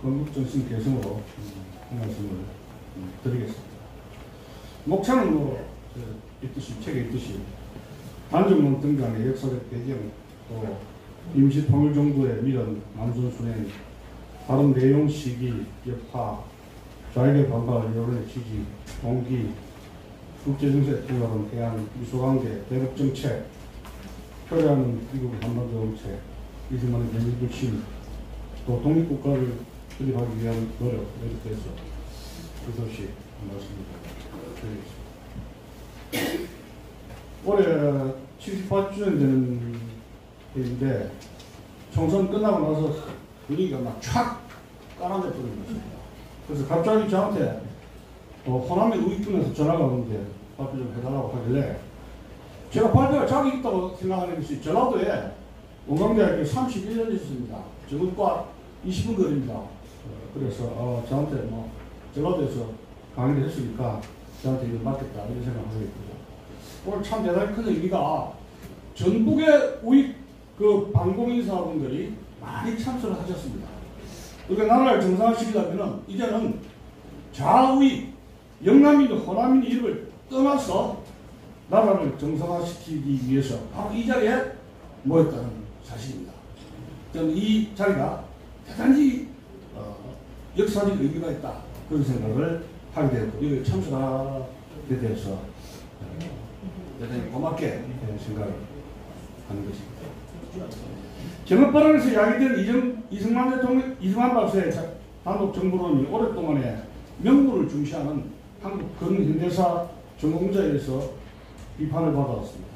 건국정신 개성으로 한 말씀을 드리겠습니다. 목차는 뭐 있듯이 책에 있듯이 단정문 등장의 역사적 배경, 또 임시통일정부의 미련, 남순순행, 다른 내용, 시기, 여파, 좌익의 반발, 여론의 지지, 동기, 국제정세 통합은 해안, 미소관계, 대북정책, 표류하는 미국의 한반도 정책, 이승만의 민주불신, 또 독립국가를 수립하기 위한 노력, 이렇게 해서 끝없이 말씀을 드리겠습니다. 올해 78주년 되는 해인데 총선 끝나고 나서 분위기가 막 촥 깔아내 버린 것입니다. 그래서 갑자기 저한테 호남의 우익군에서 전화가 오는데 발표 좀 해달라고 하길래 제가 발표가 자기 있다고 생각하는 것이 전라도에 원광대학교 31년 있었습니다. 정읍과 20분 거리입니다. 그래서 저한테 뭐 전라도에서 강의를 했으니까 저한테 이걸 맡겼다 이런 생각을 하고 있고요. 오늘 참 대단히 큰 의미가 전국의 우익 그 방공인사분들이 많이 참석을 하셨습니다. 그러니까 나라를 정상화시키려면 이제는 좌우익, 영남인, 호남인 이름을 떠나서 나라를 정상화시키기 위해서 바로 이 자리에 모였다는 사실입니다. 저는 이 자리가 대단히 역사적 의미가 있다 그런 생각을 하게 되었고 여기 참석하게 되어서 대단히 고맙게 생각을 하는 것입니다. 정읍발언에서 이야기된 이승만 대통령, 이승만 박사의 단독 정부론이 오랫동안에 명분을 중시하는 한국 근현대사 전공자에서 비판을 받아왔습니다.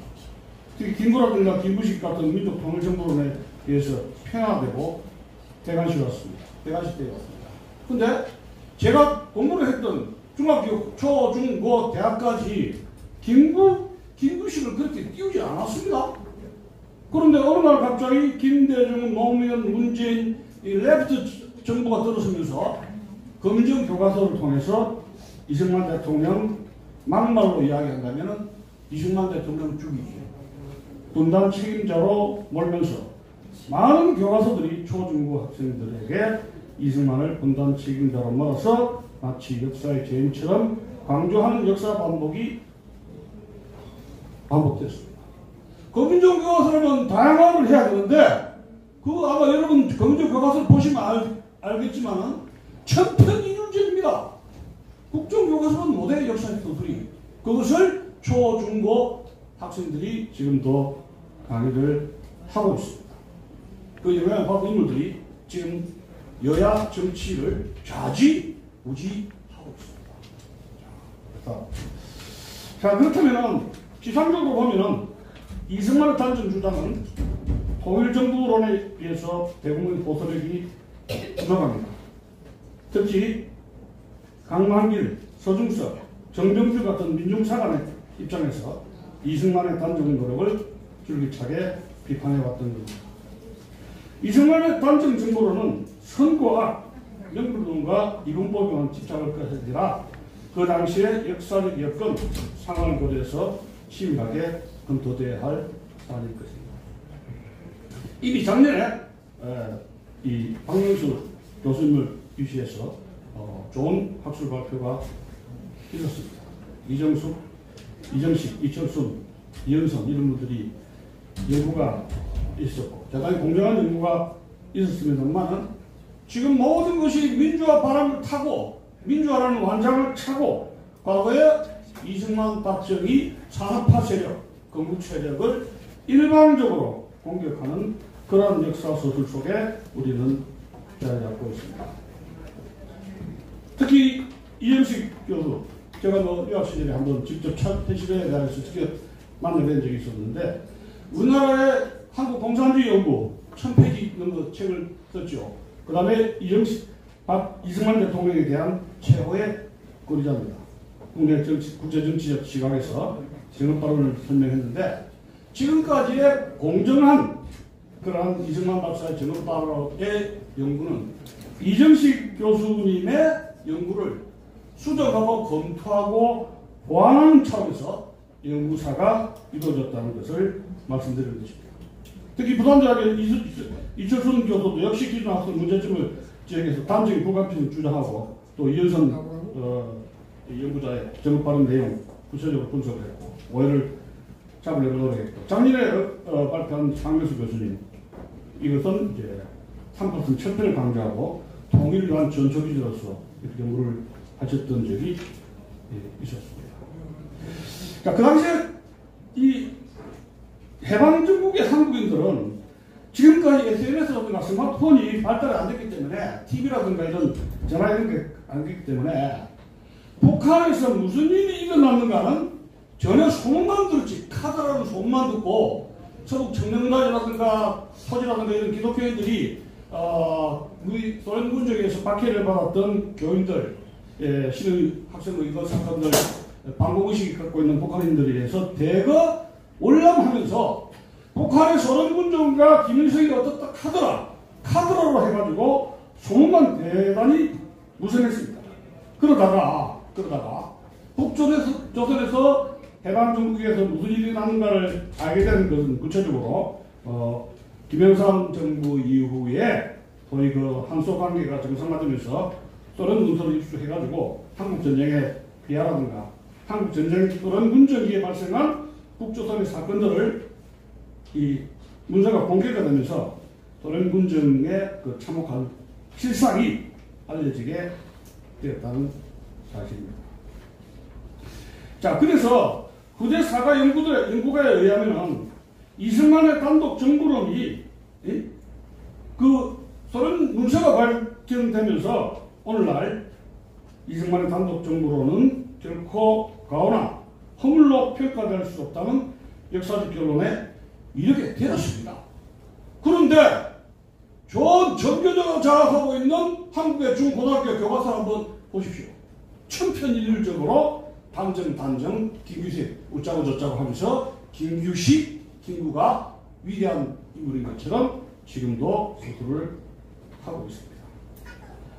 특히 김구라든가 김부식 같은 민족 통일 정부론에 의해서 평화되고 대관시되었습니다. 근데 제가 공부를 했던 중학교, 초, 중, 고, 대학까지 김부식을 그렇게 띄우지 않았습니다. 그런데 어느 날 갑자기 김대중, 노무현, 문재인 이 레프트 정부가 들어서면서 검정 교과서를 통해서 이승만 대통령 막말로 이야기한다면 이승만 대통령 죽이기 분단 책임자로 몰면서 많은 교과서들이 초중고 학생들에게 이승만을 분단 책임자로 몰아서 마치 역사의 재임처럼 강조하는 역사 반복이 반복됐습니다. 검정 교과서는 다양화를 해야 되는데 아마 여러분 검정 교과서를 보시면 알겠지만은 천편일률적입니다. 국정교과서는 모델 역사의 도들이 그것을 초, 중고 학생들이 지금도 강의를 하고 있습니다. 그 영향을 받은 인물들이 지금 여야 정치를 좌지우지하고 있습니다. 자, 그렇다면 지상적으로 보면은 이승만의 단정 주장은 통일정부론에 비해서 대국민 보수력이 부족합니다. 특히 강만길, 서중석, 정병주 같은 민중사관의 입장에서 이승만의 단정 노력을 줄기차게 비판해왔던 겁니다. 이승만의 단정 정보로는 선과 명불론과 이분법에만 집착할 것이 아니라 그 당시의 역사적 여건, 상황을 고려해서 심하게 검토돼야 할 사안일 것입니다. 이미 작년에 이 박명수 교수님을 유시해서 좋은 학술 발표가 있었습니다. 이정숙, 이정식, 이철순, 이현선 이런 분들이 연구가 있었고 대단히 공정한 연구가 있었습니다만 지금 모든 것이 민주화 바람을 타고 민주화라는 완장을 차고 과거에 이승만, 박정희 산업화 세력, 건국 세력을 일방적으로 공격하는 그런 역사 소설 속에 우리는 자리 잡고 있습니다. 특히 이현식 교수, 제가 유학 시절에 한번 직접 태실에 대해서 직접 만나뵌 적이 있었는데 우리나라의 한국 공산주의 연구 1000페이지 넘는 책을 썼죠. 그 다음에 이승만 대통령에 대한 최고의 권위자입니다. 국제정치적 시각에서 정읍발언을 설명했는데 지금까지의 공정한 그러한 이승만 박사의 정읍발언의 연구는 이정식 교수님의 연구를 수정하고 검토하고 보완하는 차원에서 연구사가 이루어졌다는 것을 말씀드리는 것입니다. 특히 부산대학의 이철순 교수도 역시 기존학습 문제점을 지역에서 단적인 불가피성을 주장하고 또 이현선 연구자의 정업 발언 내용 구체적으로 분석을 했고 오해를 잡으려고 노력했고 작년에 발표한 장명수 교수님 이것은 이제 3% 철폐를 강조하고 통일을 위한 전초기지로서 이렇게 연구를 하셨던 적이 있었습니다. 그 당시에 이 해방전국의 한국인들은 지금까지 SNS라든가 스마트폰이 발달이 안 됐기 때문에 TV라든가 이런 전화 이런 게 안 됐기 때문에 북한에서 무슨 일이 일어났는가는 전혀 소문만 들었지 카드라는 소문만 듣고 서북 청년가지라든가 서지라든가 이런 기독교인들이 우리 소련 군정에서 박해를 받았던 교인들 신의 학생들 이거 사건들 반공의식이 갖고 있는 북한인들에 대해서 대거 올람하면서 북한의 소련 군정과 김일성이 어떻다 카드라로 해가지고 소문만 대단히 무성했습니다. 그러다가 북조선에서 해방정국에서 무슨 일이 나는가를 알게 되는 것은 구체적으로 김영삼 정부 이후에 거의 그 한소 관계가 정상화되면서 소련 문서를 입수해가지고 한국전쟁의 비하라든가 한국전쟁 소련 군정기에 발생한 북조선의 사건들을 이 문서가 공개가 되면서 소련 군정에 그 참혹한 실상이 알려지게 되었다는 사실입니다. 자, 그래서 후대 사가 연구가에 의하면은 이승만의 단독 정부론이 그 소련 문서가 발견되면서 오늘날 이승만의 단독 정부론은 결코 가오나 허물로 평가될 수 없다는 역사적 결론에 이르게 되었습니다. 그런데 좋은 전교조가 장악하고 있는 한국의 중고등학교 교과서 한번 보십시오. 천편일률적으로 단정, 김규식, 웃자고 저자고 하면서 김구가 위대한 인물인 것처럼 지금도 서술을 하고 있습니다.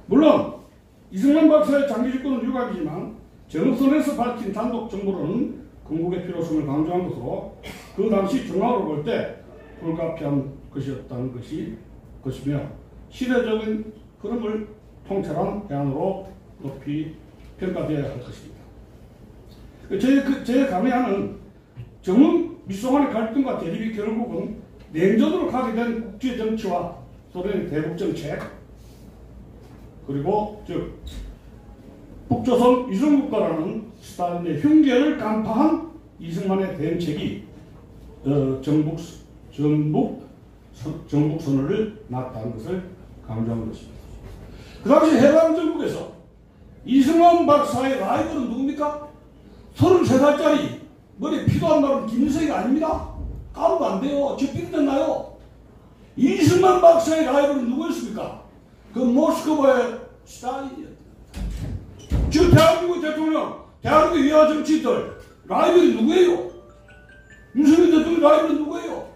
물론 이승만 박사의 장기 집권은 유각이지만 전업선에서 밝힌 단독 정부로는 건국의 필요성을 강조한 것으로 그 당시 종합으로 볼 때 불가피한 것이었다는 것이며 시대적인 흐름을 통찰한 대안으로 높이 평가되어야 할 것입니다. 제 감회하는 정은 미소만의 갈등과 대립이 결국은 냉전으로 가게 된 국제정치와 소련의 대북정책 그리고 즉 북조선 이중국가라는 스탈린의 흉계를 간파한 이승만의 대응책이 정북 선언을 낳았다는 것을 강조한 것입니다. 그 당시 해방정국에서 이승만 박사의 라이벌은 누굽니까? 33살짜리 머리에 피도 안 나는 김일성이가 아닙니다. 까도 안 돼요. 적빙됐나요? 이승만 박사의 라이벌은 누구였습니까? 그 모스크바의 스탈린이었다. 지금 대한민국 대통령, 대한민국 위화 정치인들 라이벌이 누구예요? 윤석열 대통령 라이벌은 누구예요?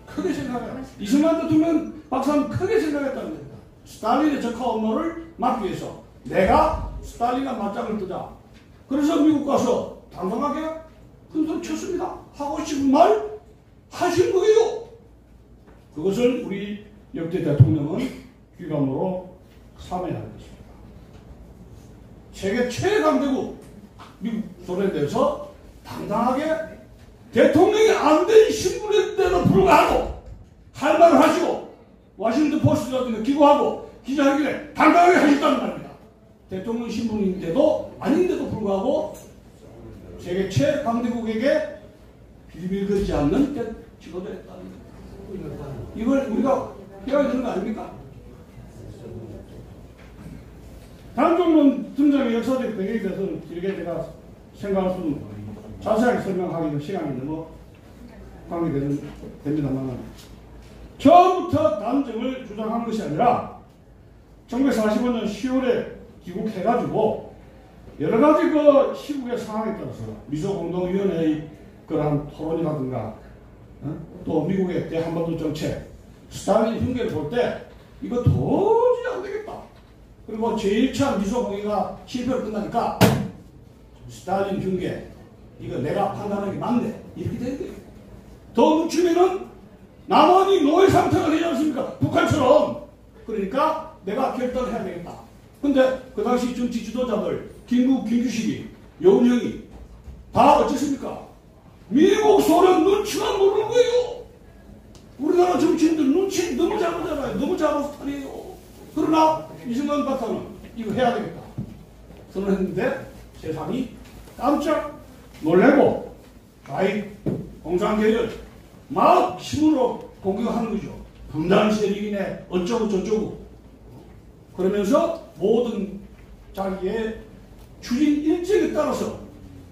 크게 생각해요. 이승만 대통령 박사는 크게 생각했다는 겁니다. 스탈린의 적화 업무를 막기 위해서 내가 스탈린과 맞짱을 뜨자. 그래서 미국 가서 당당하게 큰 소리 쳤습니다. 하고 싶은 말 하신 거예요. 그것을 우리 역대 대통령은 귀감으로 삼아야 할 것입니다. 세계 최강대국 미국 소련에 대해서 당당하게 대통령이 안 된 신분인데도 불구하고 할 말을 하시고 워싱턴 포스트라든가 기고하고 기자회견에 당당하게 하셨다는 말입니다. 대통령 신분인데도 아닌데도 불구하고 세계 최강대국에게 비밀 걸지 않는 지도를 했다는 겁니다. 이걸 우리가 해야 되는 거 아닙니까? 단종론 등장의 역사적 배경에 대해서는 길게 제가 생각할 수는 자세하게 설명하기는 시간이 너무 관계됩니다만 처음부터 단정을 주장한 것이 아니라 1945년 10월에 귀국해가지고 여러 가지 그 시국의 상황에 따라서 미소공동위원회의 그러한 토론이라든가 또 미국의 대한반도 정책, 스탈린 흉계를 볼 때 이거 도저히 안 되겠다. 그리고 제1차 미소공의가 실패로 끝나니까 스탈린 흉계 이거 내가 판단하는 게 맞네 이렇게 된 거예요. 더 묻히면은 남한이 노예 상태가 되지 않습니까? 북한처럼. 그러니까 내가 결단을 해야 되겠다. 근데 그 당시 정치 지도자들, 김규식이, 여운형이 다 어쨌습니까? 미국, 소련 눈치만 모르는 거예요. 우리나라 정치인들 눈치 너무 잘 보잖아요. 너무 잡아서 탈이에요. 그러나 이승만 박사는 이거 해야 되겠다 선언했는데 세상이 깜짝 놀래고 좌익 공산계열 막 힘으로 공격하는 거죠. 분단 세력이네 어쩌고 저쩌고 그러면서 모든 자기의 추진 일정에 따라서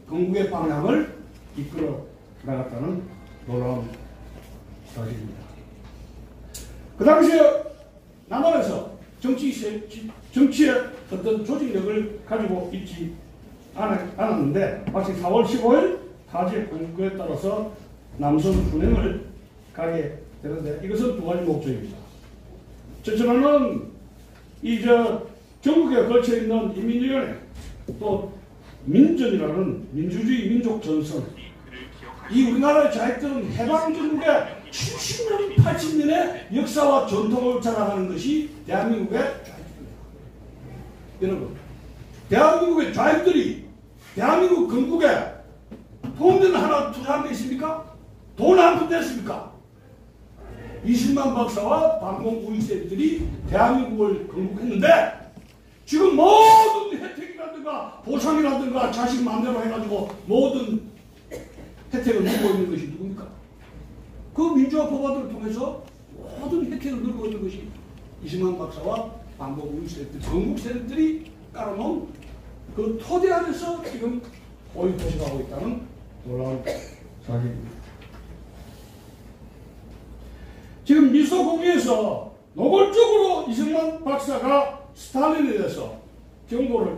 건국의 방향을 이끌어 나갔다는 놀라운 사실입니다. 그 당시에 남한에서 정치의 어떤 조직력을 가지고 있지 않았는데 마치 4월 15일 타지 한국에 따라서 남선 훈행을 가게 되는데 이것은 두 가지 목적입니다. 첫째는 전국에 걸쳐 있는 인민위원회 또 민전이라는 민주주의 민족 전선 이 우리나라의 자익들은 해방 전국의 70년, 80년의 역사와 전통을 자랑하는 것이 대한민국의 좌익들입니다. 여러분, 대한민국의 좌익들이 대한민국 건국에 돈은 하나 투자한 데 있습니까? 돈 한 푼 됐습니까? 이승만 박사와 방공 우익세들이 대한민국을 건국했는데 지금 모든 혜택이라든가 보상이라든가 자식 마음대로 해가지고 모든 혜택을 누리고 있는 것이 누굽니까? 그 민주화 법안을 통해서 모든 혜택을 누리고 있는 것이 이승만 박사와 방공 우익세들, 건국 세력들이 깔아놓은 그 토대 안에서 지금 호의호식하고 있다는 놀라운 사실입니다. 지금 미소공의에서 노골적으로 이승만 박사가 스탈린에 대해서 경고를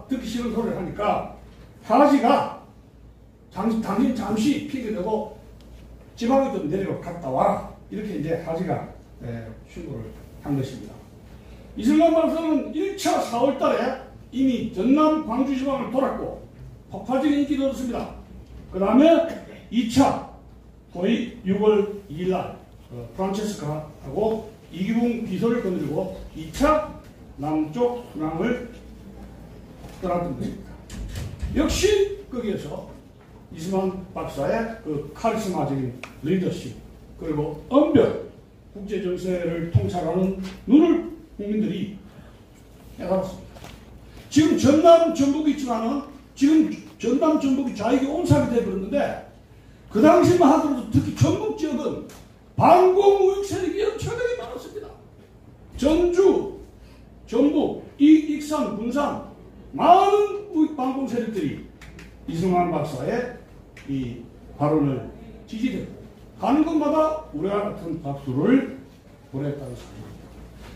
듣기 싫은 소리를 하니까 하지가 당신 잠시 핑계대고 지방에 좀 내려 갔다 와라 이렇게 이제 하지가 신고를 한 것입니다. 이승만 박사는 1차 4월 달에 이미 전남 광주 지방을 돌았고 폭발적인 인기를 얻었습니다. 그 다음에 2차 거의 6월 2일 날 프란체스카하고 이기붕 비서를 건드리고 2차 남쪽 순항을 떠났던 것입니다. 역시 거기에서 이승만 박사의 그 카리스마적인 리더십 그리고 엄별 국제정세를 통찰하는 눈을 국민들이 깨달았습니다. 지금 전남 전북이 있지만은 지금 전남 전북이 좌익이 온상이 되어버렸는데 그 당시만 하더라도 특히 전북 지역은 반공 우익 세력이 엄청나게 많았습니다. 전주, 전북, 익산, 군산 많은 우익 반공 세력들이 이승만 박사의 이 발언을 지지했고 가는 곳마다 우리와 같은 박수를 보냈다는 사실입니다.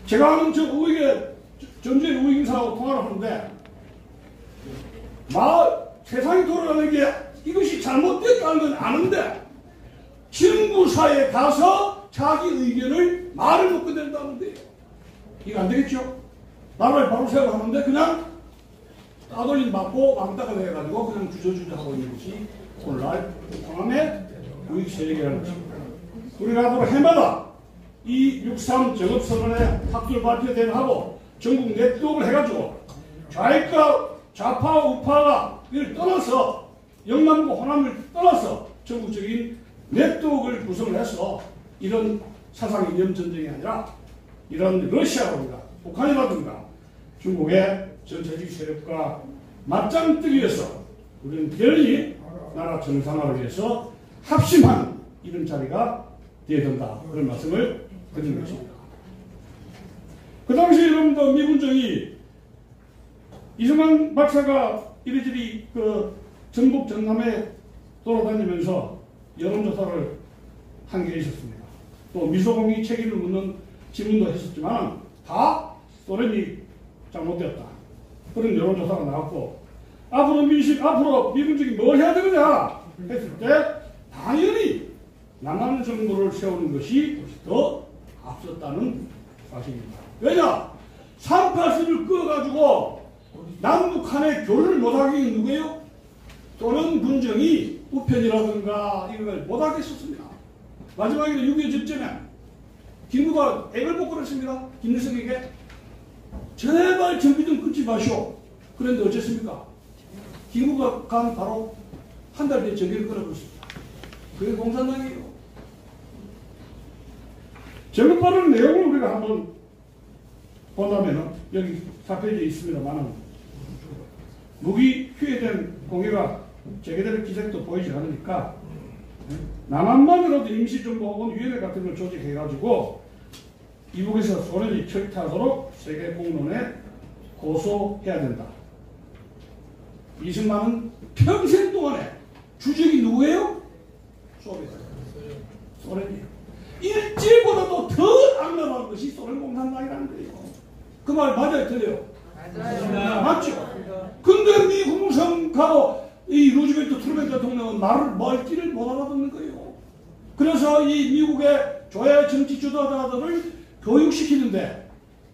제가 아는 저 우익의 전주의 우익 인사하고 통화를 하는데 세상이 돌아가는 게 이것이 잘못됐다는 건 아는데 정부사에 가서 자기 의견을 말을 놓고 된다는데요. 이거 안 되겠죠? 나라를 바로 세우고 하는데 그냥 따돌림 받고 왕따가 돼가지고 그냥 주저주저 하고 있는 것이 오늘날 상황의 우익 세력이라는 것입니다. 우리가 앞으로 해마다 이 6.3 정읍선언의 합술 발표 대회하고 전국 네트워크를 해가지고 좌익과 좌파, 우파가 이를 떠나서 영남과 호남을 떠나서 전국적인 네트워크를 구성을 해서 이런 사상 이념 전쟁이 아니라 이런 러시아라든가 북한이라든가 중국의 전체주의 세력과 맞짱 뜨기 위해서 우리는 결연히 나라 정상화를 위해서 합심한 이런 자리가 되어야 된다. 그런 말씀을 드리는 것입니다. 그 당시 여러분도 미군정이 이승만 박사가 이리저리 그 전북 전남에 돌아다니면서 여론조사를 한 게 있었습니다. 또 미소공이 책임을 묻는 질문도 했었지만 다 소련이 잘못되었다. 그런 여론조사가 나왔고 앞으로 미군정이 뭘 해야 되느냐 했을 때 당연히 남한 정부를 세우는 것이 더 앞섰다는 사실입니다. 왜냐? 3·8선을 끄어가지고 남북한의 교류를 못하게 누구예요? 소련 군정이 우편이라든가 이걸 못하게 했었습니다. 마지막에는 6.25 전쟁에 김구가 액을 못 걸었습니다. 김일성에게 제발 정비 좀 끊지 마시오. 그런데 어쨌습니까? 기구가 간 바로 한 달 뒤에 전기를 끊어버렸습니다. 그게 공산당이에요. 정급하는 내용을 우리가 한번 본다면은 여기 4페이지에 있습니다만은 무기 휴회된 공해가 제게될 기색도 보이지 않으니까 남한만으로도 임시정부 혹은 위원회 같은 걸 조직해가지고 이북에서 소련이 철퇴하도록 세계 공론에 고소해야 된다. 이승만은 평생 동안에 주적이 누구예요? 소련이에요. 일제보다도 더 악랄한 것이 소련 공산당이라는 거예요. 그 말 맞아요? 틀려요? 맞아요. 맞죠? 근데 미 국무성하고 이 루즈벨트 트루먼 대통령은 말귀를 못 알아듣는 거예요. 그래서 이 미국의 조야 정치 주도자들을 교육시키는데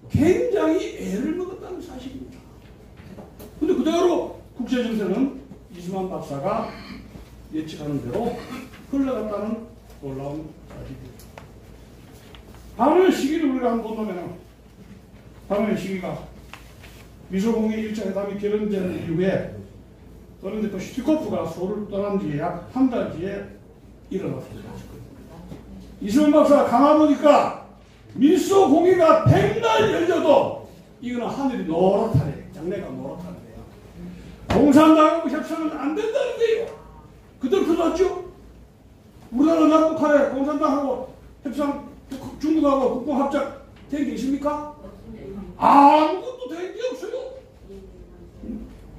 굉장히 애를 먹었다는 사실입니다. 근데 그대로 국제정세는 이승만 박사가 예측하는 대로 흘러갔다는 놀라운 사실입니다. 반응의 시기를 우리가 한번 본다면 반응의 시기가 미소공의 1차 회담이 결연된 이후에 그런데 또 슈티코프가 소를 떠난 뒤에 약 한 달 뒤에 일어났습니다. 이승만 박사가 가만보니까 밀소공의가 백날 열려도 이거는 하늘이 노랗다네. 장래가 노랗다는 거예요. 공산당하고 협상은 안 된다는 거예요. 그대로 들어왔죠? 우리나라 남북한에 공산당하고 협상, 중국하고 국공합작 된 게 있습니까? 아무것도 된 게 없어요.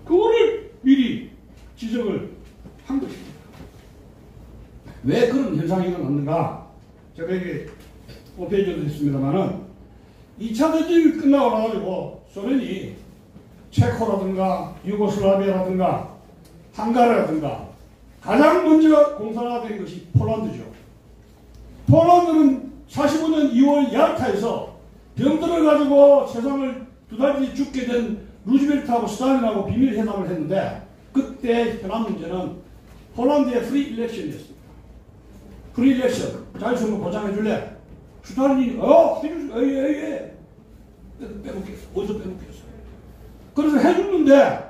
그거를 미리 지적을 한 것입니다. 왜 그런 현상이 일어났는가? 제가 여기 5페이지에도 있습니다만은 2차 대전이 끝나고 나가지고 소련이 체코라든가 유고슬라비아라든가 헝가리라든가 가장 먼저 공산화된 것이 폴란드죠. 폴란드는 45년 2월 야타에서 병들어가지고 세상을 두 달 뒤에 죽게 된 루즈벨트하고 스탈린하고 비밀회담을 했는데 그때 현안 문제는 폴란드의 프리 일렉션이었습니다. 프리 일렉션, 자유선거 보장해줄래? 스탈린이 해줄게. 빼먹겠어. 어디서 빼먹겠어. 그래서 해줬는데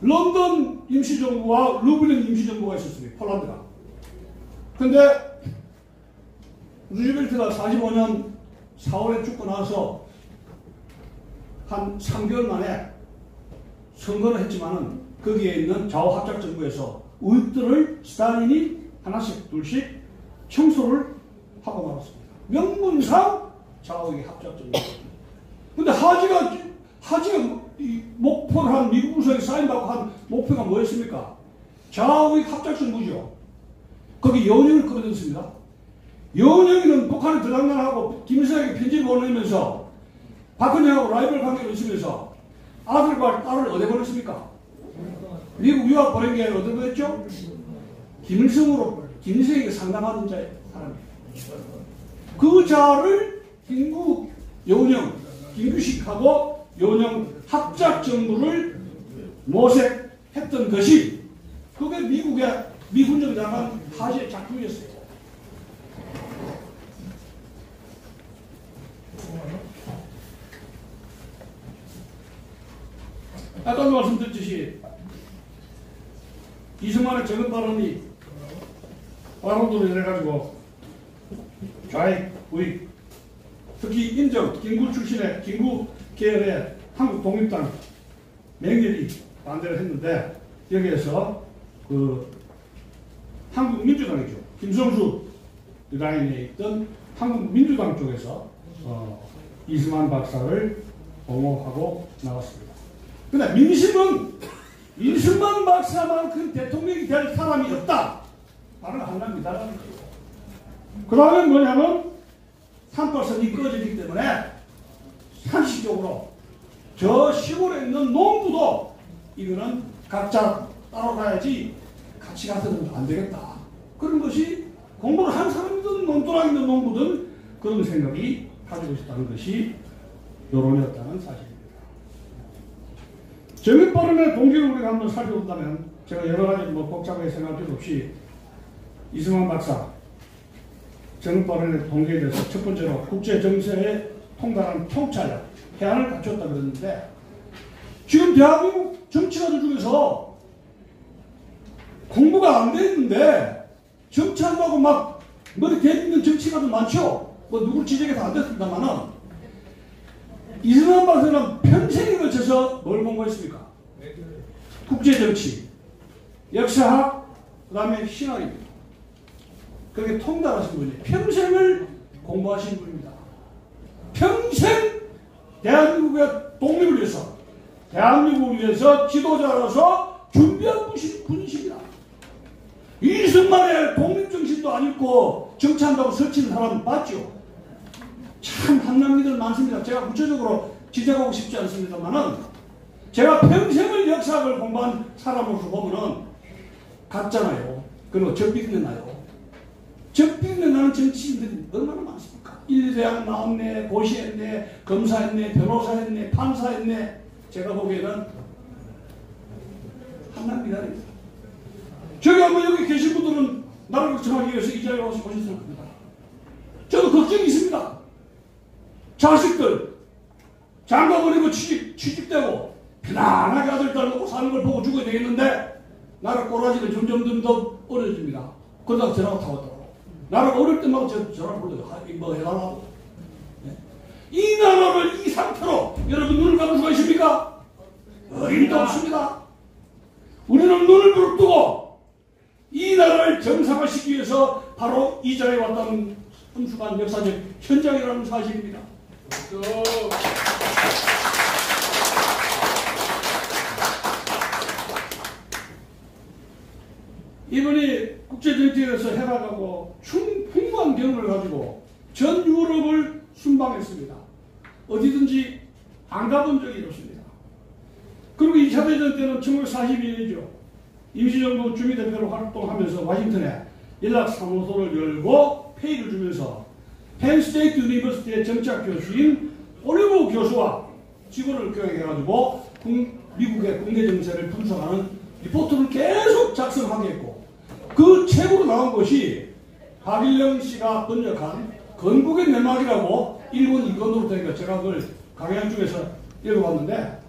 런던 임시정부와 루블린 임시정부가 있었습니다. 폴란드가. 근데 루즈벨트가 45년 4월에 죽고 나서 한 3개월 만에 선거를 했지만은 거기에 있는 좌우합작정부에서 의원들을 스탈린이 하나씩 둘씩 청소를 하고 말았습니다. 명문상 좌우의 합작정부. 근데 하지가 목표를 한 미국 구성에 사인받고 한 목표가 뭐였습니까? 좌우익 합작정부죠. 거기 연영을 끌어들였습니다. 연영이는 북한에 들어간다고 김일성에게 편지를 보내면서 박근혜하고 라이벌 관계를 있으면서 아들과 딸을 어디 보냈습니까? 미국 유학 보낸 게 어디 보냈죠? 김일성에게 상담하는 사람이에요. 그 자를 김규식하고 연영 합작정부를 모색했던 것이 그게 미국의 미훈정당한 하지의 작품이었어요. 아까도 말씀드렸듯이 이승만의 적은 발언이 발언도를 해가지고 좌익, 우익, 특히 인정, 김구 출신의 김구 계열의 한국 독립당 맹렬히 반대를 했는데 여기에서 그 한국민주당이죠. 김성수 라인에 있던 한국민주당 쪽에서 이승만 박사를 옹호하고 나왔습니다. 근데 민심은 이승만 박사만큼 대통령이 될 사람이 없다. 말을 안 합니다. 그 다음에 뭐냐면 산발선이 꺼지기 때문에 상식적으로 저 시골에 있는 농부도 이거는 각자 따로 가야지 같이 가서는 안 되겠다. 그런 것이 공부를 한 사람이든 논두랑 있는 농부든 그런 생각이 가지고 있었다는 것이 여론이었다는 사실입니다. 정립발언의 동기를 우리가 한번 살펴본다면 제가 여러 가지 복잡하게 생각할 필요 없이 이승만 박사 정립발언의 동기에 대해서 첫 번째로 국제정세의 통달한 통찰력, 해안을 갖췄다 그랬는데 지금 대한민국 정치가들 중에서 공부가 안 돼 있는데 정치한다고 막 머리 대있는 정치가들 많죠. 뭐 누굴 지적해서 안 됐습니다만은 이승만 박사는 평생에 걸쳐서 뭘 공부했습니까? 국제정치, 역사학, 그 다음에 신학입니다. 그렇게 통달하신 분이 평생을 공부하신 분입니다. 평생 대한민국의 독립을 위해서, 대한민국을 위해서 지도자로서 준비한 분이십니다. 이승만의 독립정신도 안 읽고 정치한다고 설치는 사람 맞죠? 참 한남기들 많습니다. 제가 구체적으로 지적하고 싶지 않습니다만은 제가 평생을 역사학을 공부한 사람으로서 보면은 같잖아요. 그리고 적비근에 나요. 적비근에 나는 정치인들이 얼마나 많습니까? 1, 2대학 나왔네, 고시했네, 검사했네, 변호사했네, 판사했네. 제가 보기에는 한남기다립니다. 저기 한번 여기 계신 분들은 나를 걱정하기 위해서 이 자리에 와서 보셨을 겁니다. 저도 걱정이 있습니다. 자식들 장가 보내고 취직되고 편안하게 아들 딸 놓고 사는 걸 보고 죽어야 되겠는데 나라 꼬라지가 점점 더 어려집니다. 그러다가 전화가 타왔다고. 나라가 어릴 때마다 전화 불러요. 뭐 해달라고. 네. 이 나라를 이 상태로 여러분 눈을 감을 수가 있습니까? 어림도 없습니다. 우리는 눈을 부릅뜨고 이 나라를 정상화시키기 위해서 바로 이 자리에 왔다는 험숙한 역사적 현장이라는 사실입니다. 이분이 국제정치에서 해나가고 풍부한 경험을 가지고 전 유럽을 순방했습니다. 어디든지 안 가본 적이 없습니다. 그리고 2차 대전 때는 1942년이죠. 임시정부 주미대표로 활동하면서 워싱턴에 연락사무소를 열고 페이를 주면서 펜스테이트 유니버시티의 정치학 교수인 올리버 교수와 직원을 교육해가지고 미국의 국내 정세를 분석하는 리포트를 계속 작성하게 했고 그 책으로 나온 것이 박일영 씨가 번역한 건국의 내막이라고 일본 이건으로 되니까 제가 그걸 강연 중에서 읽어봤는데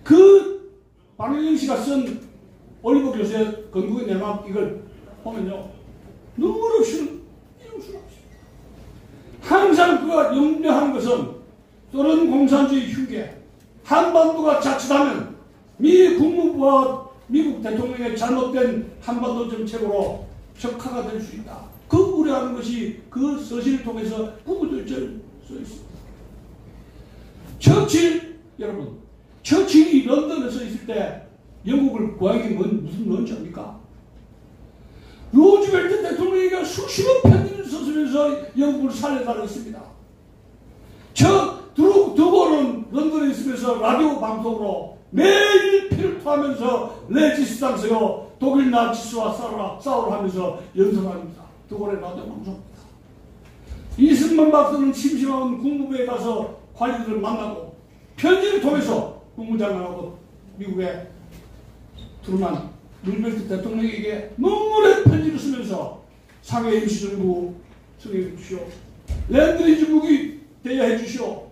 그 박일영 씨가 쓴 올리버 교수의 건국의 내막 이걸 보면요 눈물 없이는 이룰 수가 없습니다. 항상 그가 염려하는 것은 소련 공산주의 흉계, 한반도가 자칫하면 미 국무부와 미국 대통령의 잘못된 한반도 정책으로 적화가 될 수 있다. 그 우려하는 것이 그 서신을 통해서 구구절절 써 있습니다. 처칠, 여러분, 처칠이 런던에서 있을 때 영국을 고향이 무슨 런치 합니까? 루즈벨트 대통령에게 수십억 편지를 썼으면서 영국을 살려달라고 했습니다. 드고는 런던에 있으면서 라디오 방송으로 매일 피를 토하면서 레지스탕스요 독일 나치스와 싸우라 하면서 연설합니다. 드고의 라디오 방송입니다. 이승만 박사는 심심한 국무부에 가서 관리들을 만나고 편지를 통해서 국무장관하고 미국의 트루만 루즈벨트 대통령에게 눈물의 편지를 쓰면서 상해 임시정부 승인해 주시오. 랜드리즈 무기 대여해 주시오.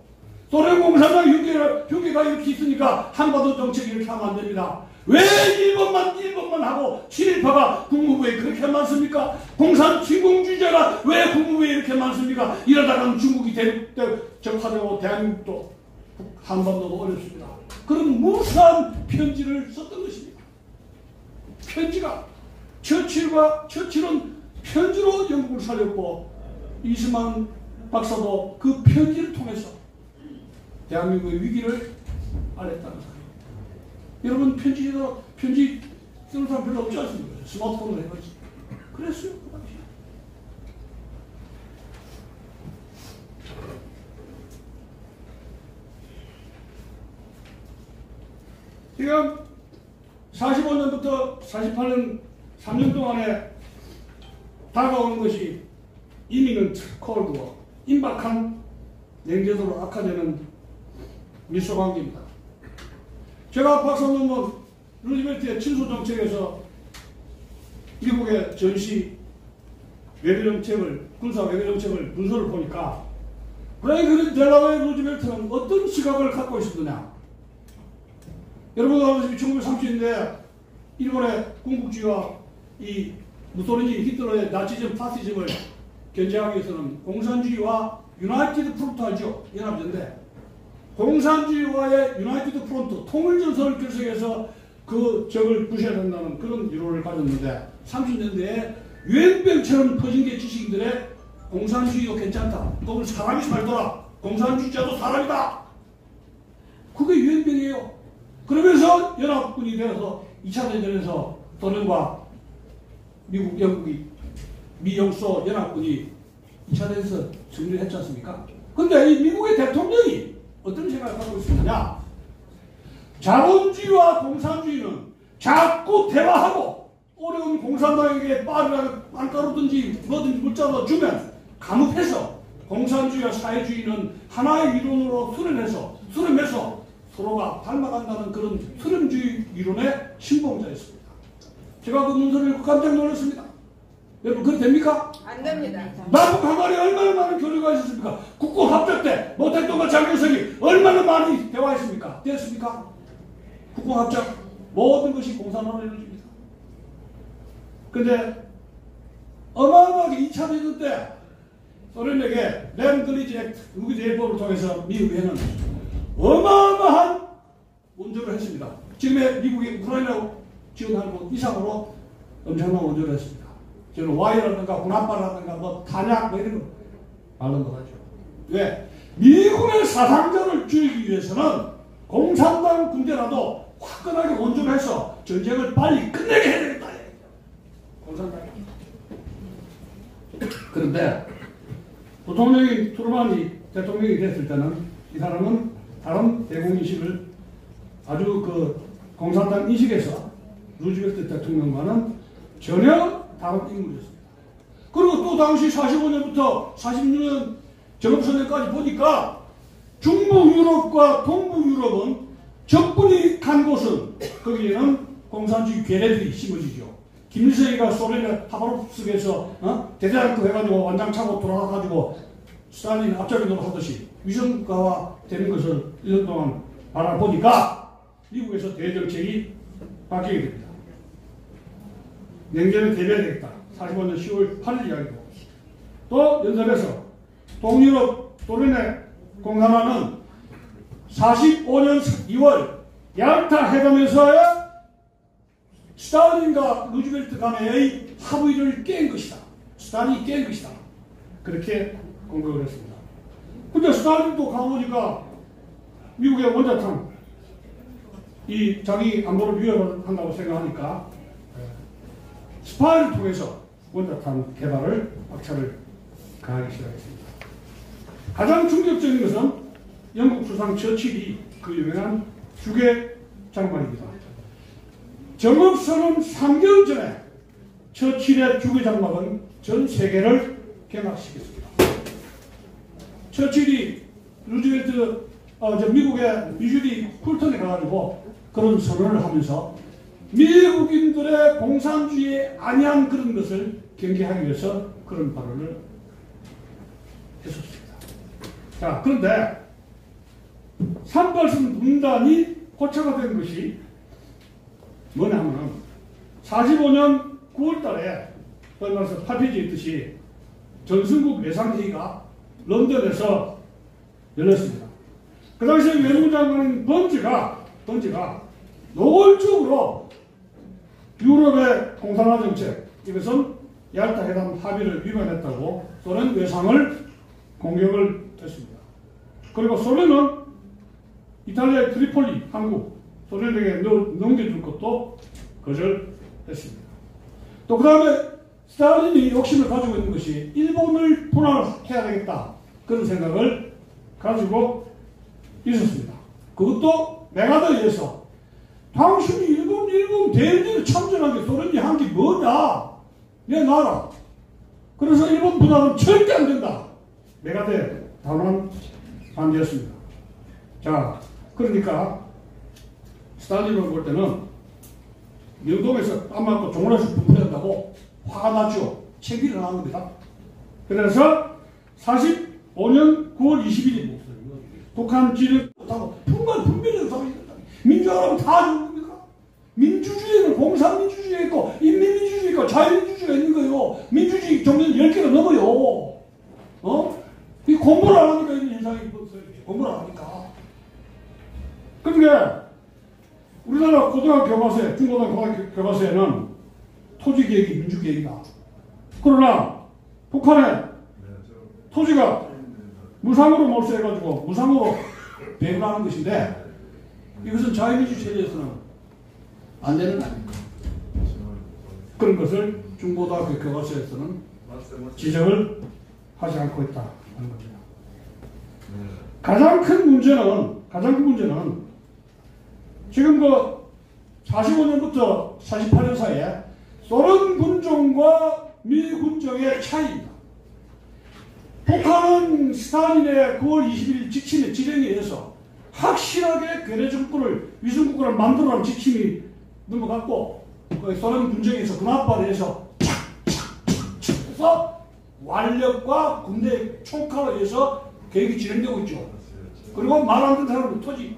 소련 공산당 흉계가 이렇게 있으니까 한반도 정책이 이렇게 하면 안 됩니다. 왜 일본만 하고 친일파가 국무부에 그렇게 많습니까? 공산 진공주의자가 왜 국무부에 이렇게 많습니까? 이러다가는 중국이 적화되고 대한민국도 한반도도 어렵습니다. 그런 무수한 편지를 썼던 것입니다. 편지가 처칠은 편지로 영국을 살렸고 이승만 박사도 그 편지를 통해서 대한민국의 위기를 알렸다는 사람. 여러분 편지 쓰는 사람 별로 없지 않습니까? 스마트폰으로 해버리지. 그랬어요 그 당시에. 지금 45년부터 48년 3년 동안에 다가오는 것이 이민은 콜드워, 임박한 냉전으로 악화되는 미소관계입니다. 제가 박사 논문 루즈벨트의 친소정책에서 미국의 전시 외교정책을, 군사 외교정책을 문서를 보니까 프랭클린 델라웨이 루즈벨트는 어떤 시각을 갖고 있었느냐? 여러분도 아시다시피 1930년대 일본의 군국주의와 이 무소리니 히틀러의 나치즘 파시즘을 견제하기 위해서는 공산주의와 유나이티드 프론트 알죠? 연합전대. 공산주의와의 유나이티드 프론트 통일전선을 결성해서 그 적을 부셔야 된다는 그런 이론을 가졌는데 30년대에 유행병처럼 퍼진 게 지식인들의 공산주의도 괜찮다. 그걸 사람이 살더라. 공산주의자도 사람이다. 그게 유행병이에요. 그러면서 연합군이 되어서 2차 대전에서 소련과 미국, 영국이 미영소 연합군이 2차 대전에서 승리를 했지 않습니까? 근데 이 미국의 대통령이 어떤 생각을 하고 있느냐? 자본주의와 공산주의는 자꾸 대화하고 어려운 공산당에게 빵가루든지 뭐든지 물자로 주면 감옥해서 공산주의와 사회주의는 하나의 이론으로 수렴해서 서로가 닮아간다는 그런 수렴주의 이론의 신봉자였습니다. 제가 그 문서를 읽고 깜짝 놀랐습니다. 여러분 그래 됩니까? 안 됩니다. 남북 한간에 얼마나 많은 교류가 있었습니까? 국공합작 때 모택동과 장개석이 얼마나 많이 대화했습니까? 됐습니까? 국공합작 모든 것이 공산화로 이루어집니다. 근데 어마어마하게 2차 대전 때 소련에게 랜드리지 액트 무기제해법을 통해서 미국에는 어마어마한 원조를 했습니다. 지금의 미국이 우크라이나 지원하는 것 이상으로 엄청난 원조를 했습니다. 저는 와이라든가 군합바라든가 뭐 탄약 뭐 이런 거 말른 거 하죠. 왜? 미국의 사상자를 줄이기 위해서는 공산당 군대라도 화끈하게 원조를 해서 전쟁을 빨리 끝내게 해야 되겠다. 공산당이. 그런데 부통령이 트루만이 대통령이 됐을 때는 이 사람은 다른 대공인식을 아주 그 공산당 인식에서 루즈벨트 대통령과는 전혀 다른 인물이었습니다. 그리고 또 당시 45년부터 46년 정읍선언까지 보니까 중부 유럽과 동부 유럽은 적군이 간 곳은 거기에는 공산주의 괴뢰들이 심어지죠. 김일성이가 소련의 하바롭스크에서 대대장급 해가지고 완장 차고 돌아가가지고 스탈린 앞자리도록 하듯이 위성가화 되는 것을 1년 동안 바라보니까 미국에서 대정책이 바뀌게 됩니다. 냉전에 대비해야 되겠다. 45년 10월 8일 이야기고 또 연설에서 동유럽 소련의 공산화는 45년 2월 ял타 회담에서의 스탈린과 루즈벨트 간의 합의를 깬 것이다. 스탈린이 깬 것이다. 그렇게 공격을 했습니다. 근데 스탈린도 가보니까 미국의 원자탄 이 자기 안보를 위협한다고 생각하니까 스파이를 통해서 원자탄 개발을 박차를 가하기 시작했습니다. 가장 충격적인 것은 영국 수상 처칠이 그 유명한 주계 장관입니다. 정읍선언 3개월 전에 처칠의 주계 장관은 전 세계를 개막시켰습니다. 처칠이 루즈벨트 미국의 미주리 풀턴에 가가지고 그런 선언을 하면서 미국인들의 공산주의에 안이한 그런 것을 경계하기 위해서 그런 발언을 했었습니다. 자, 그런데 3발선 분단이 고쳐가 된 것이 뭐냐면 45년 9월달에 말해서 8페이지에 있듯이 전승국 외상회의가 런던에서 열렸습니다. 그 당시에 외무부 장관인 번지가 노골적으로 유럽의 공산화 정책, 이것은 ял타 회담 합의를 위반했다고 소련 외상을 공격을 했습니다. 그리고 소련은 이탈리아의 트리폴리, 한국, 소련에게 넘겨줄 것도 거절했습니다. 또 그 다음에 스탈린이 욕심을 가지고 있는 것이 일본을 분할해야 되겠다. 그런 생각을 가지고 있었습니다. 그것도 메가더에 의해서 당신이 일본 대전에 참전하게 소련이 한 게 뭐냐? 내 나라. 그래서 일본 분할은 절대 안 된다. 메가더에 단호한 반대였습니다. 자, 그러니까 스탈린을 볼 때는 명동에서 땀 맞고 종로에서 분풀한다고 화가 났죠. 책이 일어난 겁니다. 그래서 2005년 9월 20일입니다. 북한 지령 못하고 분별력 다 민주화라면 다 좋은 겁니까? 민주주의는 공산민주주의가 있고 인민민주주의가 있고 자유민주주의가 있는 거예요. 민주주의 종류는 10개가 넘어요. 이 공부를 안 하니까 이런 현상이 있어요. 공부를 안 하니까. 그러니까 우리나라 고등학교 교과서에, 중고등학교 교과서에는 토지계획이 민주계획이다. 그러나 북한에 토지가 무상으로 몰수해가지고 무상으로 배분하는 것인데 이것은 자유민주 체제에서는 안 되는 거 아닙니까? 그런 것을 중고등학교 교과서에서는 지적을 하지 않고 있다는 겁니다. 가장 큰 문제는 지금 그 45년부터 48년 사이에 소련 군정과 미 군정의 차이입니다. 북한은 스탈린의 9월 20일 지침의 지령에 의해서 확실하게 괴뢰 정권을 위성국가를 만들어라는 지침이 넘어갔고 소련 군정에서 군합발에 의해서 착착착착 해서 완력과 군대 총칼에 의해서 계획이 진행되고 있죠. 그리고 말 안 듣는 사람도 토지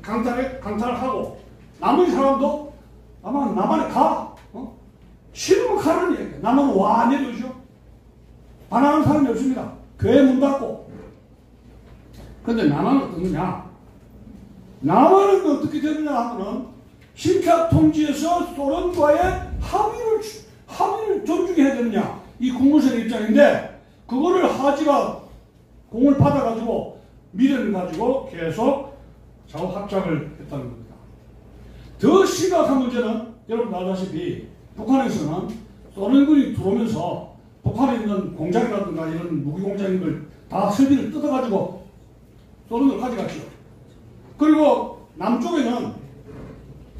강탈을 하고 나머지 사람도 아마 남한에 가. 싫으면 가라는 얘기예요. 남한은 와 내려오죠. 반항하는 사람이 없습니다. 교회 문 닫고. 그런데 남한은 어떠느냐? 남한은 어떻게 되느냐 하면은 신탁 통지에서 소련과의 합의를 존중해야 되느냐? 이 국무선의 입장인데 그거를 하지가 공을 받아가지고 미련을 가지고 계속 작업 합작을 했다는 겁니다. 더 심각한 문제는 여러분 알다시피 북한에서는 소련군이 들어오면서 북한에 있는 공장이라든가 이런 무기 공장인 걸 다 설비를 뜯어가지고 소련으로 가져갔죠. 그리고 남쪽에는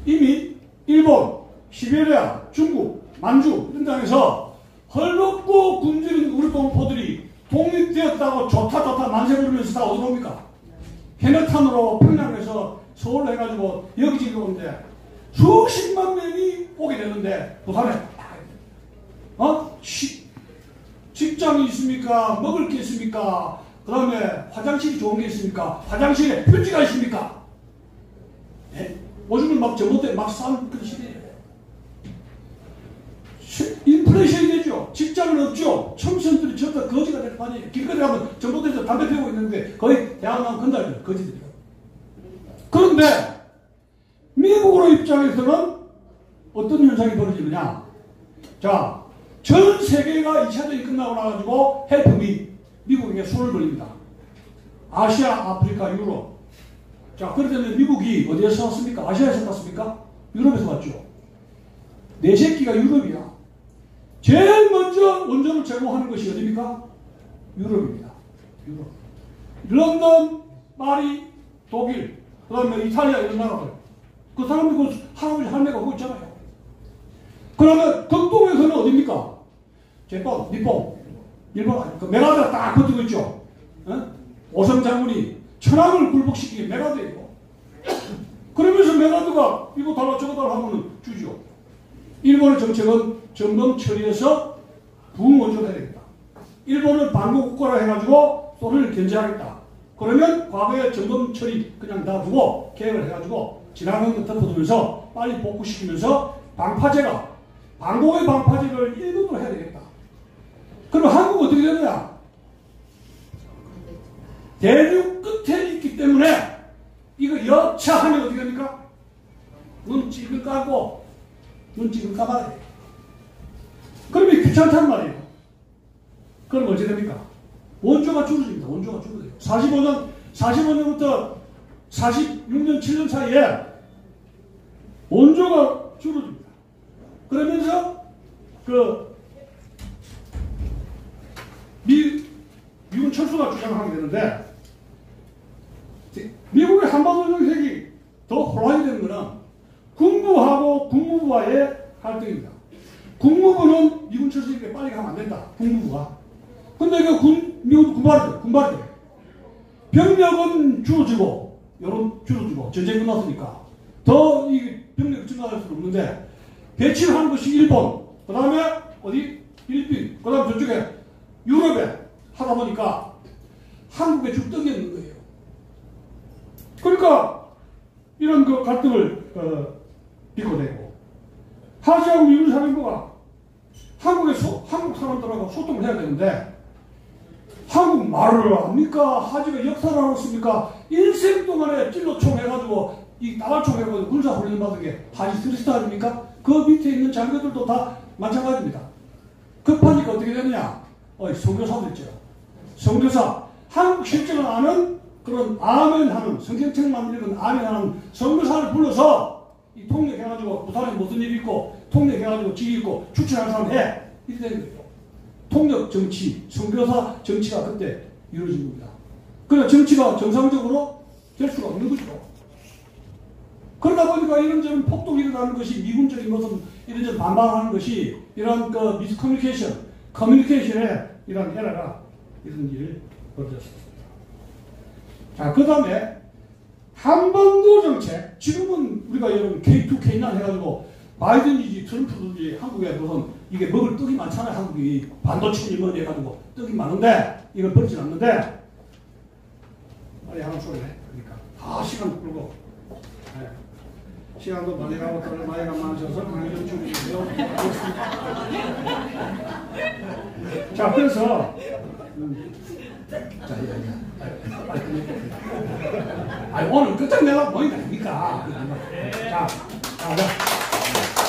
이미 일본, 시베리아, 중국, 만주 이런 땅에서 헐벗고 굶주린 우리 동포들이 독립되었다고 좋다 만세 부르면서 다 어디로 옵니까? 해내탄으로 평양에서 서울로 해가지고 여기저기 오는데 수십만 명이 오게 되는데 북한에 직장이 있습니까? 먹을 게 있습니까? 그 다음에 화장실이 좋은 게 있습니까? 화장실에 휴지가 있습니까? 네? 오줌을 막 전봇대에 막 싸는 그런 시대예요. 인플레이션이 되죠. 직장은 없죠. 청소년들이 전부 다 거지가 될 판이에요. 길거리 가면 전봇대에서 담배 피우고 있는데 거의 대학 나온 건달들 거지들이요. 그런데 미국으로 입장에서는 어떤 현상이 벌어지느냐? 자, 전 세계가 2차전이 끝나고 나가지고 헬프미 미국에게 손을 벌립니다. 아시아, 아프리카, 유럽. 자, 그러면 미국이 어디에서 왔습니까? 아시아에서 왔습니까? 유럽에서 왔죠. 내 새끼가 유럽이야. 제일 먼저 원전을 제공하는 것이 어디입니까? 유럽입니다. 유럽. 런던, 파리, 독일, 그 다음에 이탈리아 이런 나라들. 그 사람들 그 할아버지 할매가 거기 있잖아요. 그러면 극동에서는 어디입니까? 제법, 니폰, 일본, 그 메가드가 딱 버티고 있죠. 오성 장군이 천황을 굴복시키기 메가드예요. 그러면서 메가드가 이거 달라 저거 달라 하면 주죠. 일본의 정책은 점검 처리해서 부원전해야 되겠다. 일본은 반국국가라 해가지고 소련을 견제하겠다. 그러면 과거의 점검 처리 그냥 놔두고 계획을 해가지고 지나간 것 덮어두면서 빨리 복구시키면서 방공의 방파제를 일본으로 해야 되겠다. 그럼 한국은 어떻게 되느냐? 대륙 끝에 있기 때문에 이거 여차하면 어떻게 됩니까? 눈찍을 까고 눈찍을 까봐야 돼. 그러면 귀찮단 말이에요. 그럼 어찌 됩니까? 원조가 줄어집니다. 원조가 줄어들어요. 45년부터 46년, 7년 사이에 원조가 줄어듭니다. 그러면서 미군 철수가 주장하게 되는데 미국의 한반도 정책이 더 혼란이 되는 것은 국무하고 국무부와의 갈등입니다. 국무부는 미군 철수니까 빨리 가면 안 된다. 국무부가. 근데 미군 군발이 돼. 병력은 줄어지고, 전쟁 끝났으니까. 더 이 병력이 증가할 수는 없는데, 배치를 하는 것이 일본, 그 다음에 어디? 필리핀, 그 다음에 저쪽에 유럽에 하다 보니까 한국의 주떡이었는 거예요. 그러니까 이런 그 갈등을 비꼬대고 하지하고 미군 사령부가 한국 사람들하고 소통을 해야 되는데 한국 말을 합니까? 하지가 역사를 알았습니까? 일생 동안에 찔러총 해가지고 이 나발총 해가지고 군사훈련 받은 게 하지 스리스트 아닙니까? 그 밑에 있는 장교들도 다 마찬가지입니다. 급하니까 어떻게 되느냐? 선교사도 있죠. 선교사, 한국 실정을 아는 그런 아멘하는, 성경책만 읽은 아멘하는 선교사를 불러서 이 통역해가지고 부산에 무슨 일이 있고 통역해가지고 지휘 있고 추천하는 사람 해. 이렇게 되는 거예요. 통역 정치, 선교사 정치가 그때 이루어진 겁니다. 그러나 정치가 정상적으로 될 수가 없는 거죠. 그러다 보니까 이런저런 폭동이 일어나는 것이 미군적인 것은 이런저런 반발하는 것이 이런 그 미스커뮤니케이션, 커뮤니케이션에 이런 에러가 이런 일을 벌였습니다. 자, 그 다음에 한반도 정책, 지금은 우리가 여러분 K2, K9 해가지고 바이든이지 트럼프든지 한국에 무슨 이게 먹을 떡이 많잖아요. 한국이 반도체니 뭐니 해가지고 떡이 많은데 이걸 버리진 않는데 빨리 하는 소리 해. 그러니까 다 시간 끌고 네. 시간도 많이 가고 또 나이가 많으셔서 강의를 줄이고요. 자, 그래서 자, 오늘 끝장내려고 보인 거 아닙니까? 자,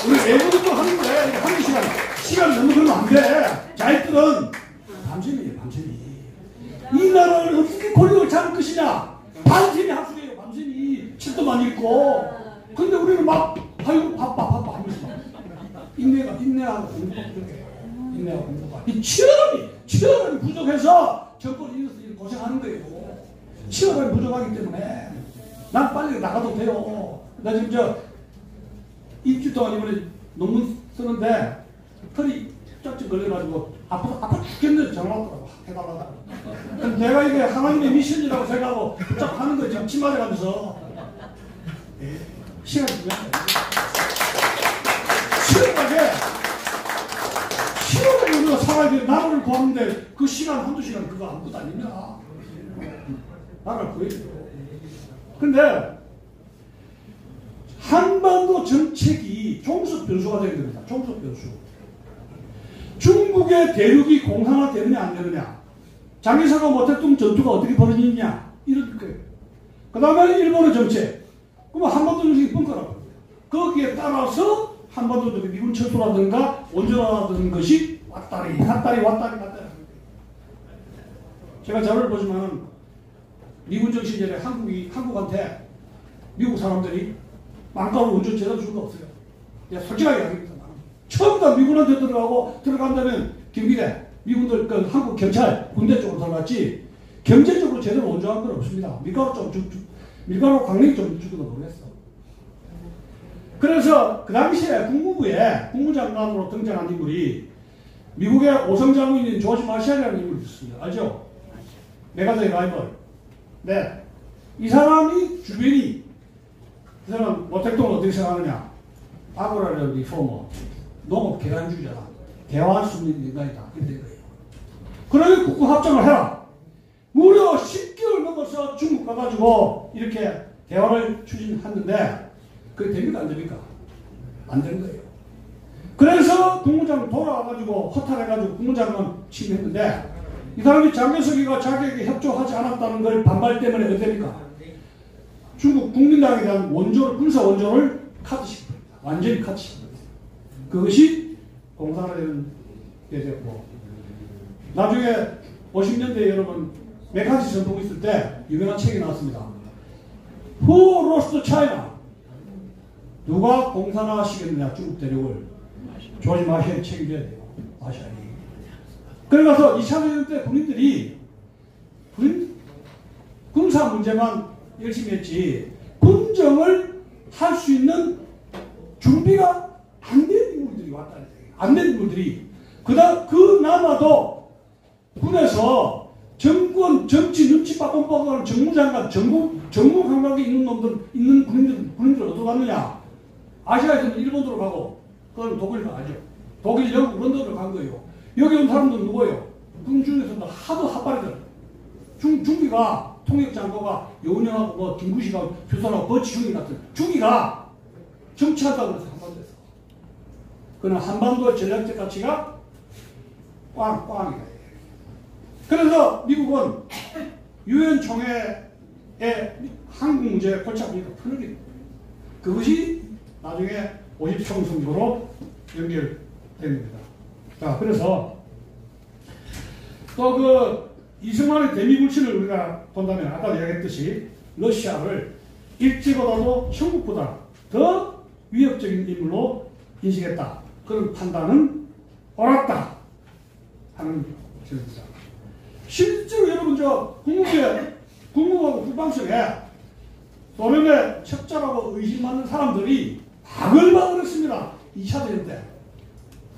우리 외국인도 하는데 하는 시간 너무 그러면 안 돼. 자기들은 밤샘이에요, 밤샘이. 이 나라를 어떻게 권력을 잡을 것이냐? 밤샘이 합수해요, 밤샘이. 책도 많이 읽고. 근데 우리는 막 아유 바빠 하면서 인내하고 공부가 부족해. 인내하고 공부가. 이 치열함이 부족해서 정권이 이렇게 고생하는 거예요. 치열함이 부족하기 때문에 난 빨리 나가도 돼요. 나 지금 일주일 동안 이번에 논문 쓰는데 털이 쩍쩍 걸려가지고 아파 죽겠는데 전화 왔더라고. 해달라고. 내가 이게 하나님의 미션이라고 생각하고 쫙 하는 거예요. 지금 침 맞아가면서. 시간이 중요해. 시원하게 우리가 살아야 돼. 나라를 구하는데 그 시간 한두 시간 그거 아무것도 아닙니다. 나라를 구해야 돼요. 근데 한반도 정책이 종속 변수가 되는 겁니다. 종속 변수. 중국의 대륙이 공산화되느냐 안 되느냐, 장기사가 모택동 전투가 어떻게 벌어지느냐 이런 거예요. 그 다음에 일본의 정책. 그럼 한반도 정책이 뻥커라고. 거기에 따라서 한반도 정책, 미군 철도라든가 원전화라는 것이 왔다리 갔다리. 제가 자료를 보지만 미군정 시절에 한국한테 미국 사람들이 망가로 원전 제대로 준 거 없어요. 내가 솔직하게 얘기합니다. 처음 다 미군한테 들어간다면 경비대, 미군들, 그 한국 경찰, 군대 쪽으로 들어갔지 경제적으로 제대로 원조한 건 없습니다. 밀가루 강력히 좀 주기도 모르겠어. 그래서 그 당시에 국무부에 국무장관으로 등장한 인물이 미국의 오성장군인 조지 마샬이라는 인물이 있습니다. 알죠? 메가더의 라이벌. 네. 이 사람이 주변이, 이 사람 모택동을 어떻게 생각하느냐? 아브라함 리포머, 농업 개간주의자다. 대화할 수 있는 인간이다. 이렇게 된 거예요. 그러니 국구합작을 해라. 무려 10개월 넘어서 중국 가가지고 이렇게 대화를 추진했는데 그게 됩니까? 안 됩니까? 안 되는 거예요. 그래서 국무장관 돌아와가지고 허탈해가지고 국무장관 취임했는데 이 사람이 장개석이가 자기에게 협조하지 않았다는 걸 반발 때문에 어떻게 됩니까? 중국 국민당에 대한 군사 원조를 카트시킵니다. 완전히 카트시킵니다. 그것이 공산화되는 게 됐고, 나중에 50년대에 여러분 메카시 전통 있을 때 유명한 책이 나왔습니다. Who lost China? 누가 공산화시켰느냐 중국 대륙을? 조지 마샬이 책임져야 돼요. 마샬이. 그래서 2차 대전 때 군인들이 군사 문제만 열심히 했지 군정을 할 수 있는 준비가 안 된 인물들이 왔다는 얘기예요. 안 된 인물들이. 그나마도 군에서 정치 눈치 빠꼼빠꼼하는 정무장관, 정무 감각이 있는 군인들 어디로 갔느냐? 아시아에서는 일본으로 가고, 그건 독일로 가죠. 독일, 영국, 런던으로 간 거예요. 여기 온 사람들은 누구예요? 군 중에서도 하도 핫바리들. 중기가 통역장고가 여운형하고 뭐 김구시가 표선하고 버치중이 같은 중기가 정치한다고 그래서 한반도에서. 그는 한반도 전략적 가치가 꽝꽝이다. 그래서 미국은 유엔 총회에 한국 문제에 골치 아프니까 푸는 게 그것이 나중에 50총 선거로 연결됩니다. 자, 그래서 또 그 이승만의 대미불신을 우리가 본다면 아까 이야기했듯이 러시아를 일제보다도 청국보다 더 위협적인 인물로 인식했다. 그런 판단은 옳았다 하는 것입니다. 실제로 여러분 저 국무하고 국방청에 소련의 첩자라고 의심하는 사람들이 바글바글했습니다. 2차 대전 때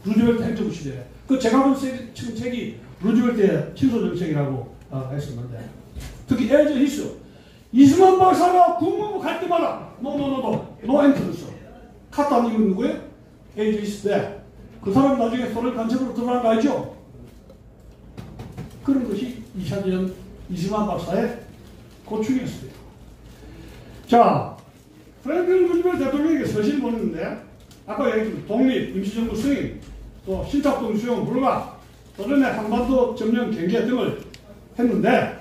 루즈벨트 행정부 시대에 그 제가 본 책이 루즈벨트의 친소 정책이라고 했었는데 특히 에저 히스 이승만 박사가 국무부 갈 때마다 노 엔트런스 카탄 이건 누구예요? 에저 히스 때 그 사람이 나중에 소련 간첩으로 들어간 거 알죠? 그런 것이 2차 대전 이승만 박사의 고충이었습니다. 자, 프랭클린 루즈벨트 대통령에게 서신을 보냈는데 아까 얘기했던 독립, 임시정부 승인, 또 신탁동 수용 불가, 소련의 한반도 점령 경계 등을 했는데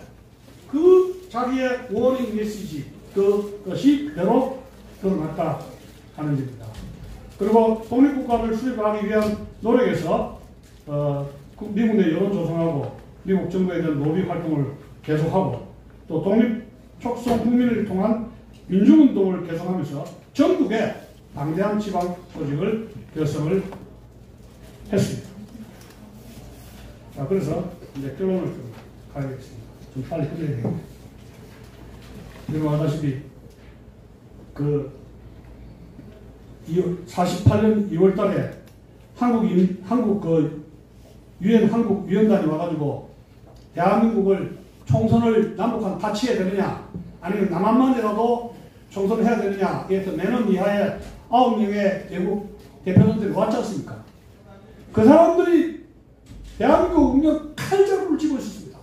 그 자기의 워닝 메시지 그것이 그대로 드러났다 하는 겁니다. 그리고 독립국가를 수립하기 위한 노력에서 미국 내 여론 조성하고 미국 정부에 대한 로비 활동을 계속하고 또 독립 촉성 국민을 통한 민중운동을 개선하면서 전국에 방대한 지방 조직을 결성을 했습니다. 자, 그래서 이제 결론을 좀 가야겠습니다. 좀 빨리 끝내야 되겠네요. 여러분 아다시피 그 48년 2월 달에 한국 그 유엔 한국 위원단이 와가지고 대한민국을 총선을 남북한 같이 해야 되느냐 아니면 남한만이라도 총선을 해야 되느냐 이에서 매년 이하에 9명의 외국 대표단들이 왔지 않습니까? 그 사람들이 대한민국 운명 칼자루를 쥐고 있었습니다.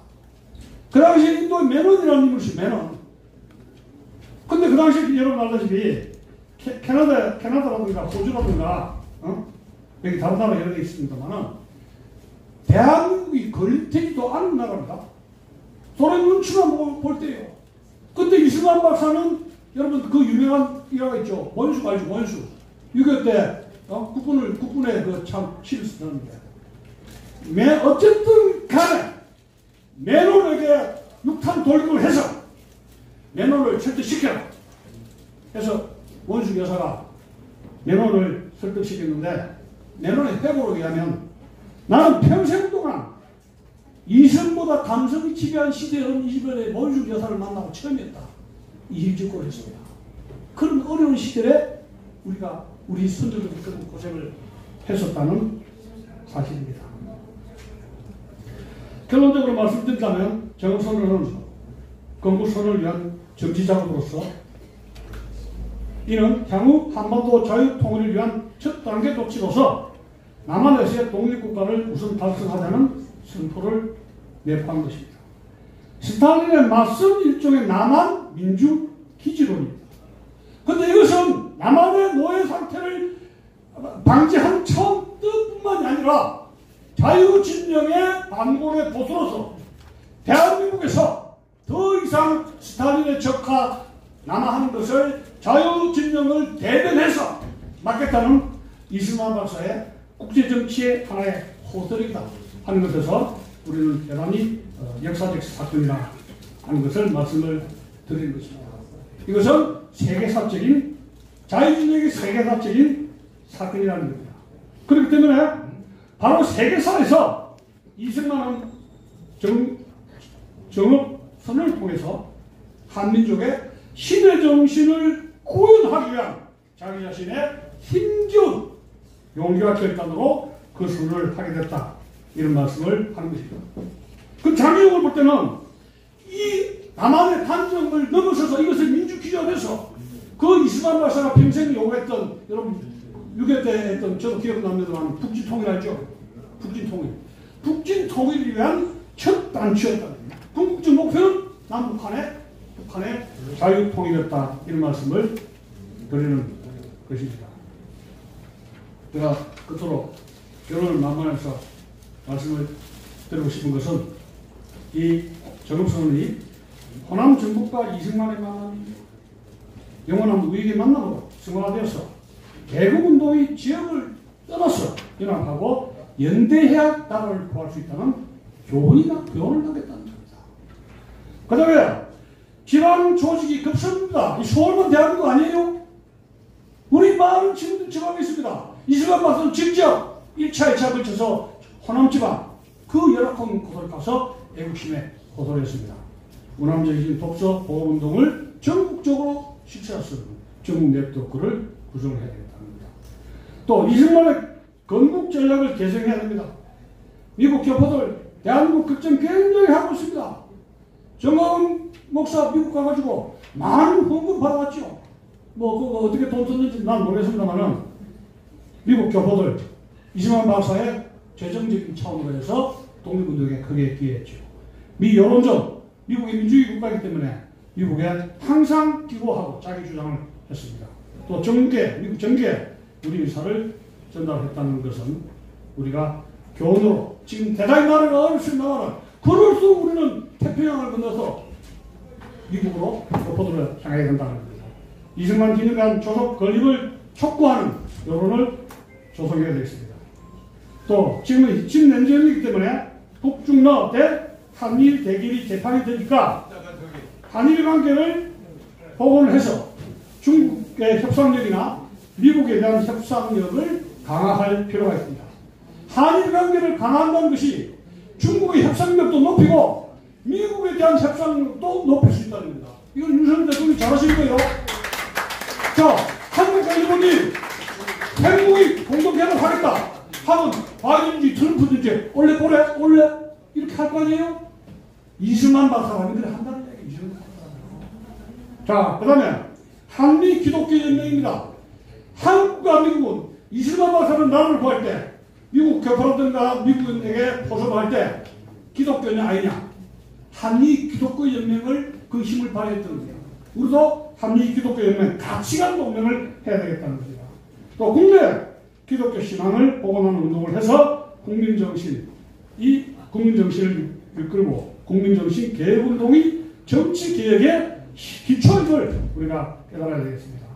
그 당시에 인도의 매넌이라는 인물이 매넌. 근데 그 당시에 여러분 알다시피 캐나다라든가 호주라든가 여기 다른 나라 여러 개 있습니다만은 대한민국이 걸리지도 않은 나라입니다. 소련 눈치만 볼 때예요. 근데 이승만 박사는 여러분 그 유명한 일화가 있죠. 원수 알죠? 원수. 6.25 때 국군의 그 참 시를 쓰는데 어쨌든 간에 매논에게 육탄 돌격을 해서 매논을 설득시켜라 해서 원수 여사가 매논을 설득시켰는데 매논의 회고록에 의하면 나는 평생 동안 이성보다 감성이 지배한 시대의 이번에 원수 여사를 만나고 처음이었다. 이 일직고를 했습니다. 그런 어려운 시대에 우리 선조들이 그런 고생을 했었다는 사실입니다. 결론적으로 말씀드린다면 정선언은 건국선언을 위한 정치작업으로서 이는 향후 한반도 자유통일을 위한 첫 단계 조치로서 남한에서의 독립국가를 우선 달성하자는 선포를 내포한 것입니다. 스탈린에 맞선 일종의 남한 민주기지론입니다. 그런데 이것은 남한의 노예 상태를 방지한 차원 뜻뿐만이 아니라 자유진영의 반본의 보수로서 대한민국에서 더 이상 스탈린의 적화 남하하는 것을 자유진영을 대변해서 막겠다는 이승만 박사의 국제정치의 하나의 호소력이다 하는 것에서 우리는 대단히 역사적 사건이라 하는 것을 말씀을 드리는 것입니다. 이것은 세계사적인 자유진영의 세계사적인 사건이라는 겁니다. 그렇기 때문에 바로 세계사에서 이승만은 정읍선을 통해서 한민족의 신의 정신을 구현하기 위한 자기 자신의 힘겨운 용기와 결단으로 그 선을 하게 됐다. 이런 말씀을 하는 것입니다. 그 장애용을 볼 때는 이 남한의 단정을 넘어서서 이것을 민주기전해서 그 이승만 박사가 평생 요구했던 여러분 6.25 때 했던 저도 기억납니다만 북진통일 알죠? 북진통일. 북진통일을 위한 첫 단추였다는 겁니다. 궁극적 목표는 북한의 자유통일이었다. 이런 말씀을 드리는 것입니다. 제가 끝으로 결론을 만만해서 말씀을 드리고 싶은 것은 이 정읍선언이 호남 정북과 이승만의 만남이 영원한 우익의 만남으로 승화되어서 개국운동의 지역을 떠나서 연합하고 연대해야 나라를 구할 수 있다는 교훈을 남겼다는 겁니다. 그 다음에 지방 조직이 급습니다. 이 서울만 대한민국 아니에요? 우리 많은 지금도 지방에 있습니다. 이승만 봐서는 직접 1차, 2차 걸쳐서 호남지방 그 열악한 곳을 가서 애국심에 호소를 했습니다. 우남적인 독서 보호운동을 전국적으로 실시할 전국 네트워크를 구성해야 되겠다는 겁니다. 또 이승만의 건국 전략을 개성해야 됩니다. 미국 교포들 대한민국 걱정 굉장히 하고 있습니다. 정가은 목사 미국 가가지고 많은 헌금 받아왔죠. 그거 어떻게 돈 썼는지 난 모르겠습니다만은 미국 교포들 이승만 박사의 재정적인 차원으로 해서 독립운동에 크게 기여했죠. 미 여론전 미국의 민주주의 국가이기 때문에 미국에 항상 기고하고 자기 주장을 했습니다. 또 미국 정계에 우리 의사를 전달했다는 것은 우리가 교훈으로 지금 대단히 나라가 어렵습니다만 그럴수록 우리는 태평양을 건너서 미국으로 교포들을 향해야 된다는 겁니다. 이승만 기념관 조속 건립을 촉구하는 여론을 조성해야 되겠습니다. 또 지금은 진냉전이기 때문에 북중러 대 한일 대결이 개판이 되니까 한일 관계를 복원을 해서 중국의 협상력이나 미국에 대한 협상력을 강화할 필요가 있습니다. 한일 관계를 강화한다는 것이 중국의 협상력도 높이고 미국에 대한 협상력도 높일 수 있다는 겁니다. 이건 윤석열 대통령이 잘하시는 거예요. 자, 한국과 일본이 핵무기 공동개발 하겠다 하면 바이든지 트럼프든지 올래 이렇게 할 거 아니에요? 이승만 박사가 그래 한다는 얘기죠. 자, 그 다음에 한미 기독교 연맹입니다. 한국과 미국은 이승만 박사는 나라를 구할 때 미국 교포라든가 미국에게 포섭할 때 기독교 연맹 아니냐? 한미 기독교 연맹을 그 힘을 발휘했던 거예요. 우리도 한미 기독교 연맹 가치관 동맹을 해야 되겠다는 겁니다. 또 국내 기독교 신앙을 복원하는 운동을 해서 국민정신을 이끌고 국민정신 개혁운동이 정치개혁의 기초임을 우리가 깨달아야 되겠습니다.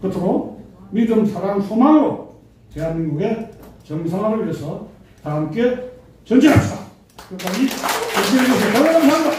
끝으로 믿음, 사랑, 소망으로 대한민국의 정상화를 위해서 다 함께 전진합시다. 끝까지 전진해 주셔서 감사합니다.